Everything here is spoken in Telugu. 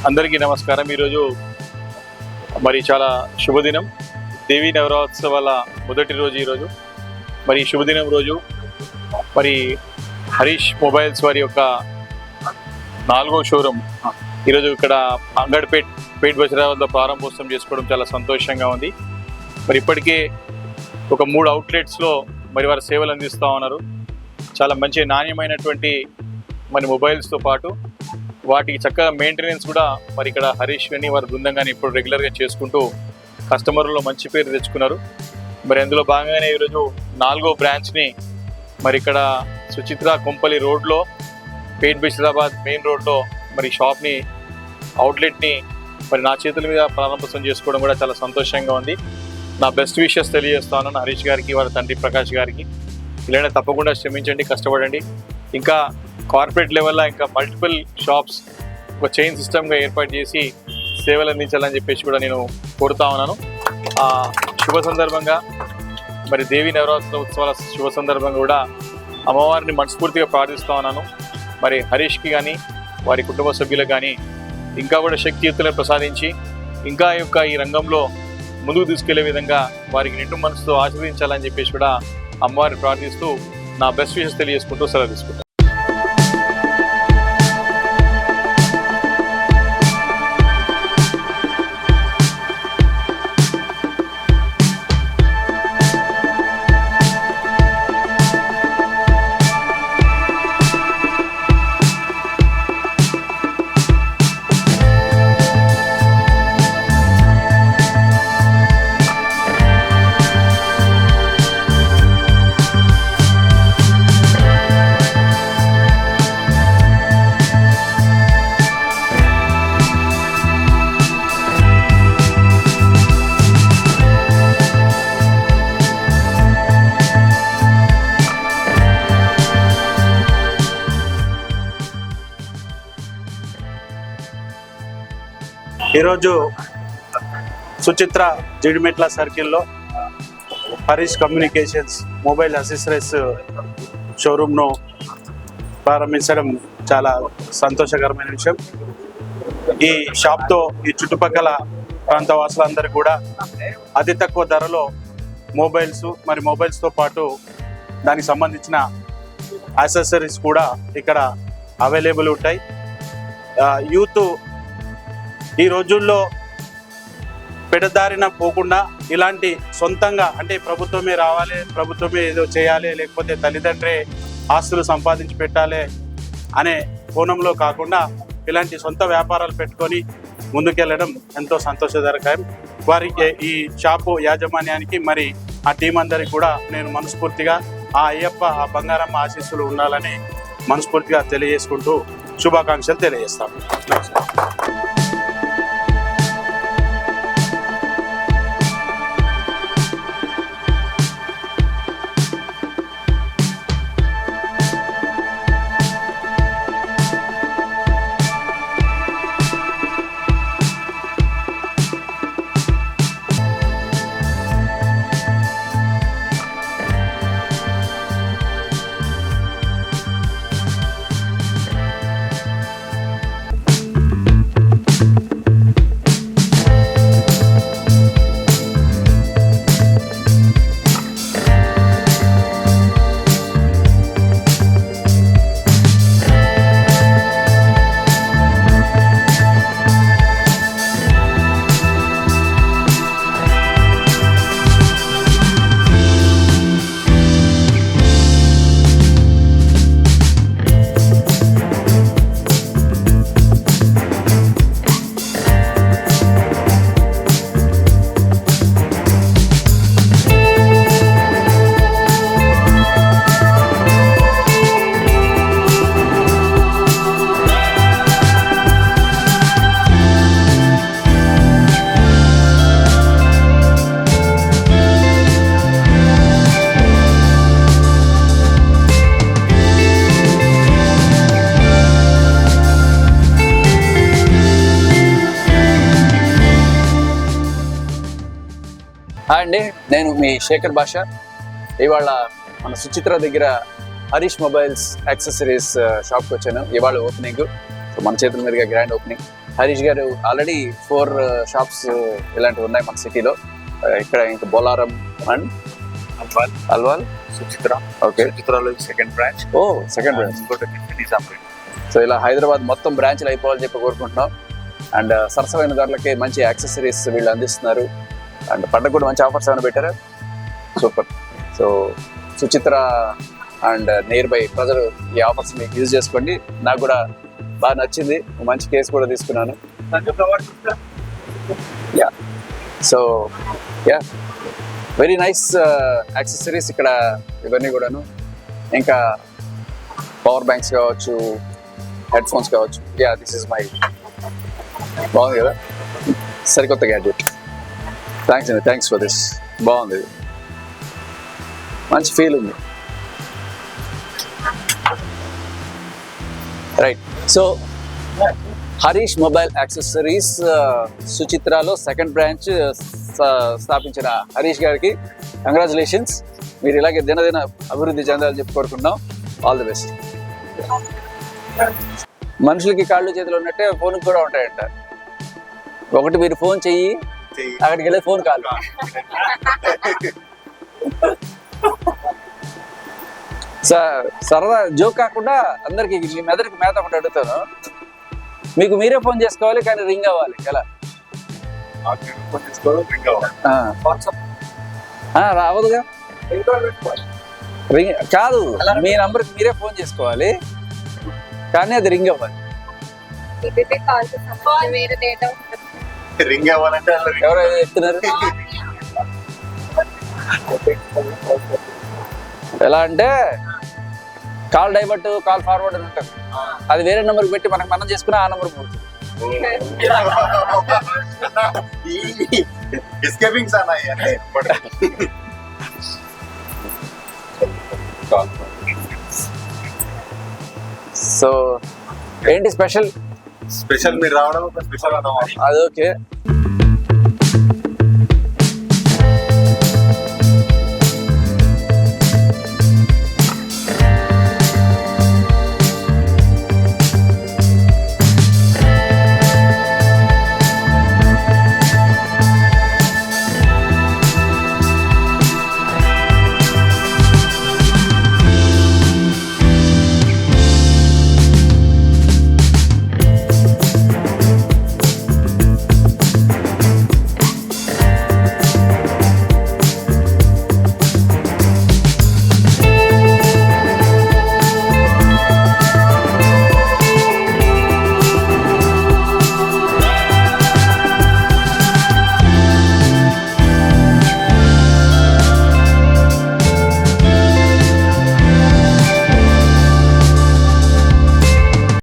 అందరికీ నమస్కారం. ఈరోజు మరి చాలా శుభదినం, దేవీ నవరాత్సవాల మొదటి రోజు ఈరోజు. మరి శుభదినం రోజు మరి హరీష్ మొబైల్స్ వారి యొక్క 4వ షోరూమ్ ఈరోజు ఇక్కడ పేట్ బజార్ వద్ద ప్రారంభోత్సవం చేసుకోవడం చాలా సంతోషంగా ఉంది. మరి ఇప్పటికే ఒక 3 అవుట్లెట్స్లో మరి వారి సేవలు అందిస్తూ ఉన్నారు. చాలా మంచి నాణ్యమైనటువంటి మరి మొబైల్స్తో పాటు వాటికి చక్కగా మెయింటెనెన్స్ కూడా మరి ఇక్కడ హరీష్ కానీ వారి బృందం కానీ ఇప్పుడు రెగ్యులర్గా చేసుకుంటూ కస్టమర్లలో మంచి పేరు తెచ్చుకున్నారు. మరి అందులో భాగంగానే ఈరోజు 4వ బ్రాంచ్ని మరి ఇక్కడ సుచిత్ర కొంపల్లి రోడ్లో పేట్ బషీరాబాద్ మెయిన్ రోడ్లో మరి షాప్ని అవుట్లెట్ని మరి నా చేతుల మీద ప్రారంభోత్సవం చేసుకోవడం కూడా చాలా సంతోషంగా ఉంది. నా బెస్ట్ విషెస్ తెలియజేస్తాను హరీష్ గారికి, వారి తండ్రి ప్రకాష్ గారికి. ఇలానే తప్పకుండా శ్రమించండి, కష్టపడండి. ఇంకా కార్పొరేట్ లెవెల్లో ఇంకా మల్టిపుల్ షాప్స్ ఒక చైన్ సిస్టమ్గా ఏర్పాటు చేసి సేవలు అందించాలని చెప్పేసి కూడా నేను కోరుతా ఉన్నాను. శుభ సందర్భంగా మరి దేవీ నవరాత్రి ఉత్సవాల శుభ సందర్భంగా కూడా అమ్మవారిని మనస్ఫూర్తిగా ప్రార్థిస్తూ ఉన్నాను. మరి హరీష్కి కానీ వారి కుటుంబ సభ్యులకు కానీ ఇంకా కూడా శక్తియుక్తులను ప్రసాదించి ఇంకా ఈ రంగంలో ముందుకు తీసుకెళ్లే విధంగా వారికి నిండు మనసుతో ఆశీర్వదించాలని చెప్పేసి కూడా అమ్మవారిని ప్రార్థిస్తూ నా బెస్ట్ విషెస్ తెలియజేసుకుంటూ సెలవు తీసుకుంటాను. ఈరోజు సుచిత్ర జిడిమెట్ల సర్కిల్లో హరీష్ కమ్యూనికేషన్స్ మొబైల్ అసెసరీస్ షోరూమ్ను ప్రారంభించడం చాలా సంతోషకరమైన విషయం. ఈ షాప్తో ఈ చుట్టుపక్కల ప్రాంత వాసులందరికీ కూడా అతి తక్కువ ధరలో మొబైల్స్తో పాటు దానికి సంబంధించిన యాక్సెసరీస్ కూడా ఇక్కడ అవైలబుల్ ఉంటాయి. యూత్ ఈ రోజుల్లో పెడదారిన పోకుండా ఇలాంటి సొంతంగా అంటే ప్రభుత్వమే రావాలి, ప్రభుత్వమే ఏదో చేయాలి, లేకపోతే తల్లిదండ్రి ఆస్తులు సంపాదించి పెట్టాలి అనే కోణంలో కాకుండా ఇలాంటి సొంత వ్యాపారాలు పెట్టుకొని ముందుకెళ్ళడం ఎంతో సంతోషదాయకం. వారికి ఈ షాపు యాజమాన్యానికి మరి ఆ టీం అందరికి కూడా నేను మనస్ఫూర్తిగా ఆ అయ్యప్ప ఆ బంగారమ్మ ఆశీస్సులు ఉండాలని మనస్ఫూర్తిగా తెలియజేసుకుంటూ శుభాకాంక్షలు తెలియజేస్తాను. హాయ్ అండి, నేను మీ శేఖర్ భాష. ఇవాళ మన సుచిత్ర దగ్గర హరీష్ మొబైల్స్ యాక్సెసరీస్ షాప్కి వచ్చాను. ఇవాళ ఓపెనింగ్. మన చేతుల మీదుగా గ్రాండ్ ఓపెనింగ్. హరీష్ గారు ఆల్రెడీ 4 షాప్స్ ఇలాంటివి ఉన్నాయి మన సిటీలో. ఇక్కడ ఇంకా బొలారం అండ్ అల్వాల్, సుచిత్ర. ఓకే, సుచిత్రలో సెకండ్ బ్రాంచ్. ఓ సెకండ్ బ్రాంచ్. ఇంకోటి నిజాంపేట్. సో ఇలా హైదరాబాద్ మొత్తం బ్రాంచ్లు అయిపోవాలని చెప్పి కోరుకుంటున్నాం. అండ్ సరసమైన ధరలకి మంచి యాక్సెసరీస్ వీళ్ళు అందిస్తున్నారు. అండ్ పండుగ కూడా మంచి ఆఫర్స్ ఏమైనా పెట్టారా? Super. So Suchitra and near by ప్రజలు ఈ ఆఫర్స్ మీకు యూజ్ చేసుకోండి. నాకు కూడా బాగా నచ్చింది, మంచి కేసు కూడా తీసుకున్నాను. Yeah, so yeah, very nice accessories ఇక్కడ ఇవన్నీ కూడాను. ఇంకా పవర్ బ్యాంక్స్ కావచ్చు, హెడ్ ఫోన్స్ కావచ్చు. యా, దిస్ ఇస్ మై, బాగుంది కదా, సరికొత్త గ్యాడ్జెట్. థ్యాంక్స్ అండి, థ్యాంక్స్ ఫర్ దిస్. బాగుంది, మంచి ఫీల్ ఉంది. Right, so Harish mobile accessories సుచిత్రాలో సెకండ్ బ్రాంచ్ స్థాపించిన హరీష్ గారికి కంగ్రాచులేషన్స్. మీరు ఇలాగే దినదిన అభివృద్ధి చెందాలని చెప్పి కోరుకుంటున్నాం. All the best. మనుషులకి కాళ్ళు చేతులు ఉన్నట్టే ఫోన్కి కూడా ఉంటాయంట. ఒకటి మీరు ఫోన్ చెయ్యి, అక్కడికి వెళ్ళే ఫోన్ కాదు. సరదా జోక్ కాకుండా అందరికి మీ మెదడుకి మేత ఒకటి అడుగుతాను. మీకు మీరే ఫోన్ చేసుకోవాలి, కానీ రింగ్ అవ్వాలి. ఎలా రావదుగా? రింగ్ కాదు, మీ నంబర్కి మీరే ఫోన్ చేసుకోవాలి, కానీ అది రింగ్ అవ్వాలి. రింగ్ అవ్వాలంటే ఎవరైనా చెప్తున్నారు. ఎలా అంటే కాల్ డైవర్ట్, కాల్ ఫార్వర్డ్ అని ఉంటుంది. అది వేరే నెంబర్కి పెట్టి మనం చేసుకుని ఆ నెంబర్ పోతుంది. సో ఏంటి స్పెషల్? స్పెషల్ మీరు రావడం స్పెషల్ అన్నమాట. అది ఓకే.